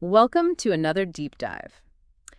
Welcome to another deep dive.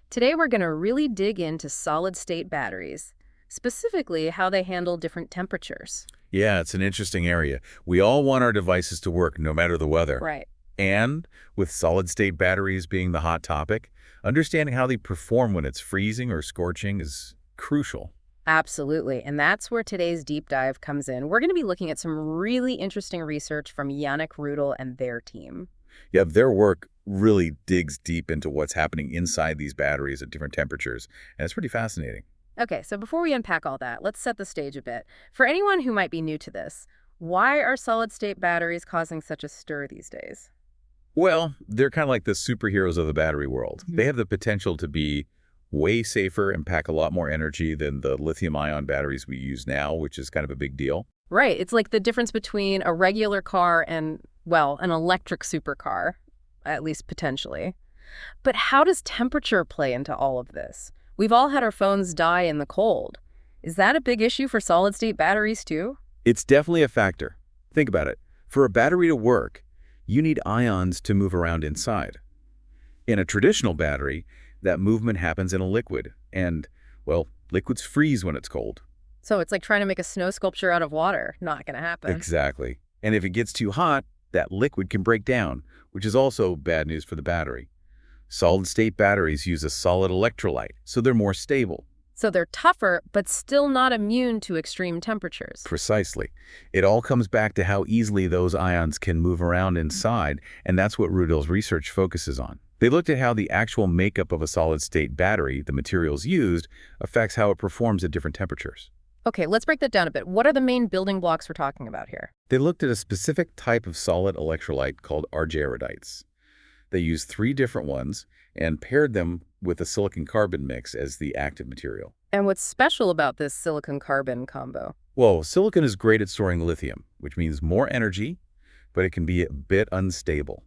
Today we're going to really dig into solid-state batteries, specifically how they handle different temperatures. Yeah, it's an interesting area. We all want our devices to work no matter the weather. Right. And with solid-state batteries being the hot topic, understanding how they perform when it's freezing or scorching is crucial. Absolutely, and that's where today's deep dive comes in. We're going to be looking at some really interesting research from Yannick Rudel and their team. Yeah, their work really digs deep into what's happening inside these batteries at different temperatures, and it's pretty fascinating. Okay, so before we unpack all that, let's set the stage a bit. For anyone who might be new to this, why are solid-state batteries causing such a stir these days? Well, they're kind of like the superheroes of the battery world. They have the potential to be way safer and pack a lot more energy than the lithium-ion batteries we use now, which is kind of a big deal. Right. It's like the difference between a regular car and, well, an electric supercar, at least potentially. But how does temperature play into all of this? We've all had our phones die in the cold. Is that a big issue for solid-state batteries too? It's definitely a factor. Think about it. For a battery to work, you need ions to move around inside. In a traditional battery, that movement happens in a liquid, and, well, liquids freeze when it's cold. So it's like trying to make a snow sculpture out of water. Not going to happen. Exactly. And if it gets too hot, that liquid can break down, which is also bad news for the battery. Solid-state batteries use a solid electrolyte, so they're more stable. So they're tougher, but still not immune to extreme temperatures. Precisely. It all comes back to how easily those ions can move around inside, and that's what Rudel's research focuses on. They looked at how the actual makeup of a solid-state battery, the materials used, affects how it performs at different temperatures. Okay, let's break that down a bit. What are the main building blocks we're talking about here? They looked at a specific type of solid electrolyte called argyridites. They used 3 different ones and paired them with a silicon-carbon mix as the active material. And what's special about this silicon-carbon combo? Well, silicon is great at storing lithium, which means more energy, but it can be a bit unstable.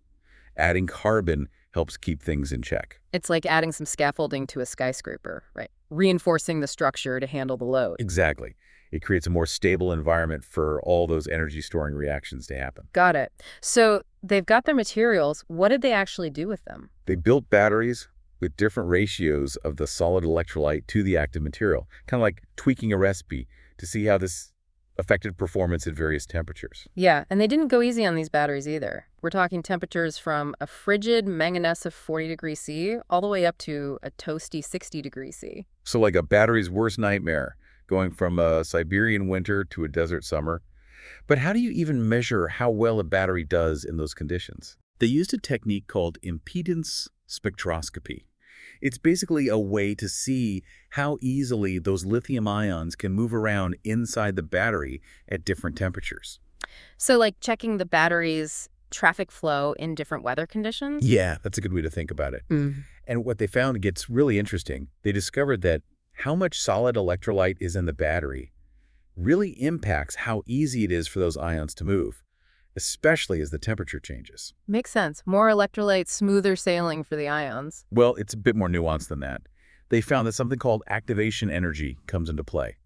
Adding carbon helps keep things in check. It's like adding some scaffolding to a skyscraper, right? Reinforcing the structure to handle the load. Exactly. It creates a more stable environment for all those energy-storing reactions to happen. Got it. So they've got their materials. What did they actually do with them? They built batteries with different ratios of the solid electrolyte to the active material, kind of like tweaking a recipe to see how this affected performance at various temperatures. Yeah, and they didn't go easy on these batteries either. We're talking temperatures from a frigid manganese of 40 degrees C all the way up to a toasty 60 degrees C. So like a battery's worst nightmare, going from a Siberian winter to a desert summer. But how do you even measure how well a battery does in those conditions? They used a technique called impedance spectroscopy. It's basically a way to see how easily those lithium ions can move around inside the battery at different temperatures. So like checking the battery's traffic flow in different weather conditions? Yeah, that's a good way to think about it. Mm. And what they found gets really interesting. They discovered that how much solid electrolyte is in the battery really impacts how easy it is for those ions to move, especially as the temperature changes. Makes sense. More electrolytes, smoother sailing for the ions. Well, it's a bit more nuanced than that. They found that something called activation energy comes into play.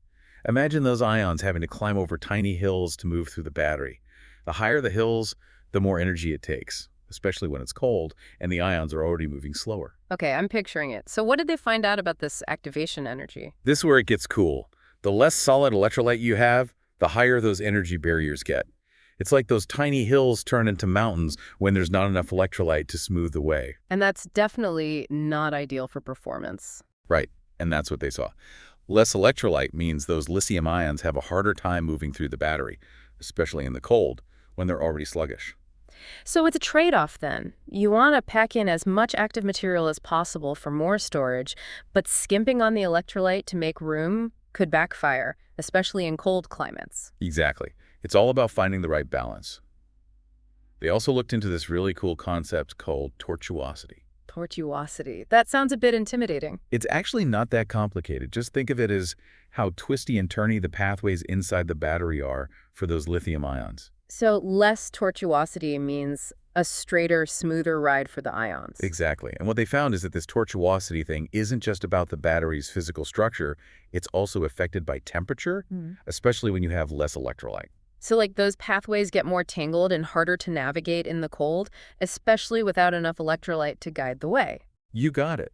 Imagine those ions having to climb over tiny hills to move through the battery. The higher the hills, the more energy it takes, especially when it's cold and the ions are already moving slower. Okay, I'm picturing it. So what did they find out about this activation energy? This is where it gets cool. The less solid electrolyte you have, the higher those energy barriers get. It's like those tiny hills turn into mountains when there's not enough electrolyte to smooth the way. And that's definitely not ideal for performance. Right, and that's what they saw. Less electrolyte means those lithium ions have a harder time moving through the battery, especially in the cold, when they're already sluggish. So it's a trade-off then. You want to pack in as much active material as possible for more storage, but skimping on the electrolyte to make room could backfire, especially in cold climates. Exactly. It's all about finding the right balance. They also looked into this really cool concept called tortuosity. Tortuosity. That sounds a bit intimidating. It's actually not that complicated. Just think of it as how twisty and turny the pathways inside the battery are for those lithium ions. So less tortuosity means a straighter, smoother ride for the ions. Exactly. And what they found is that this tortuosity thing isn't just about the battery's physical structure, it's also affected by temperature, especially when you have less electrolyte. So like those pathways get more tangled and harder to navigate in the cold, especially without enough electrolyte to guide the way. You got it.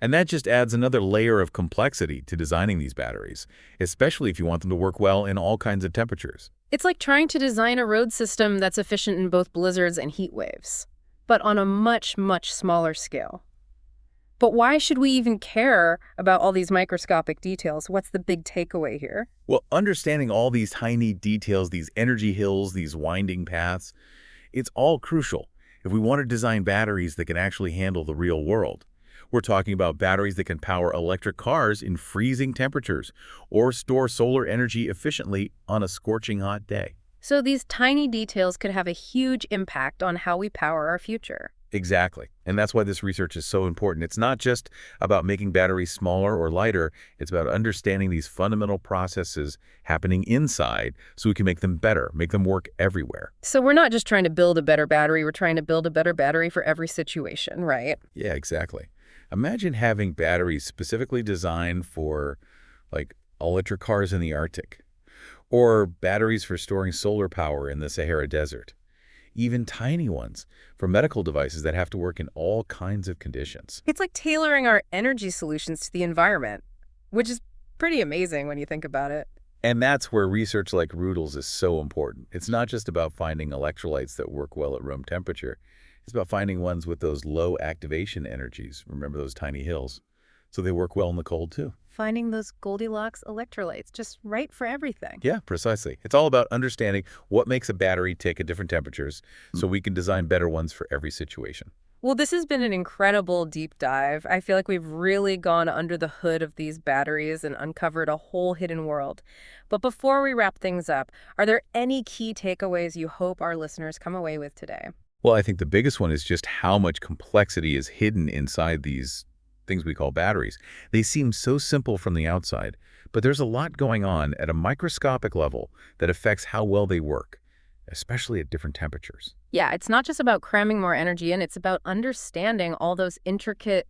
And that just adds another layer of complexity to designing these batteries, especially if you want them to work well in all kinds of temperatures. It's like trying to design a road system that's efficient in both blizzards and heat waves, but on a much, much smaller scale. But why should we even care about all these microscopic details? What's the big takeaway here? Well, understanding all these tiny details, these energy hills, these winding paths, it's all crucial if we want to design batteries that can actually handle the real world. We're talking about batteries that can power electric cars in freezing temperatures or store solar energy efficiently on a scorching hot day. So these tiny details could have a huge impact on how we power our future. Exactly. And that's why this research is so important. It's not just about making batteries smaller or lighter. It's about understanding these fundamental processes happening inside so we can make them better, make them work everywhere. So we're not just trying to build a better battery, we're trying to build a better battery for every situation, right? Yeah, exactly. Imagine having batteries specifically designed for, like, electric cars in the Arctic, or batteries for storing solar power in the Sahara Desert. Even tiny ones for medical devices that have to work in all kinds of conditions. It's like tailoring our energy solutions to the environment, which is pretty amazing when you think about it. And that's where research like Rudol's is so important. It's not just about finding electrolytes that work well at room temperature. It's about finding ones with those low activation energies. Remember those tiny hills? So they work well in the cold too. Finding those Goldilocks electrolytes, just right for everything. Yeah, precisely. It's all about understanding what makes a battery tick at different temperatures so we can design better ones for every situation. Well, this has been an incredible deep dive. I feel like we've really gone under the hood of these batteries and uncovered a whole hidden world. But before we wrap things up, are there any key takeaways you hope our listeners come away with today? Well, I think the biggest one is just how much complexity is hidden inside these things we call batteries. They seem so simple from the outside, but there's a lot going on at a microscopic level that affects how well they work, especially at different temperatures. Yeah, it's not just about cramming more energy in, it's about understanding all those intricate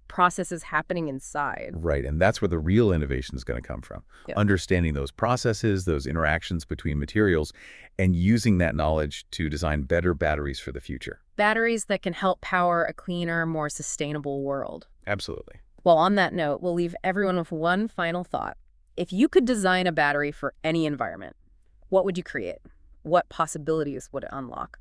processes happening inside. Right, and that's where the real innovation is going to come from. Yeah. Understanding those processes, those interactions between materials, and using that knowledge to design better batteries for the future. Batteries that can help power a cleaner, more sustainable world. Absolutely. Well, on that note, we'll leave everyone with one final thought. If you could design a battery for any environment, what would you create? What possibilities would it unlock?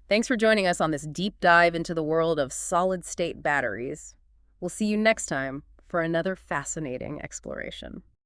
Thanks for joining us on this deep dive into the world of solid-state batteries. We'll see you next time for another fascinating exploration.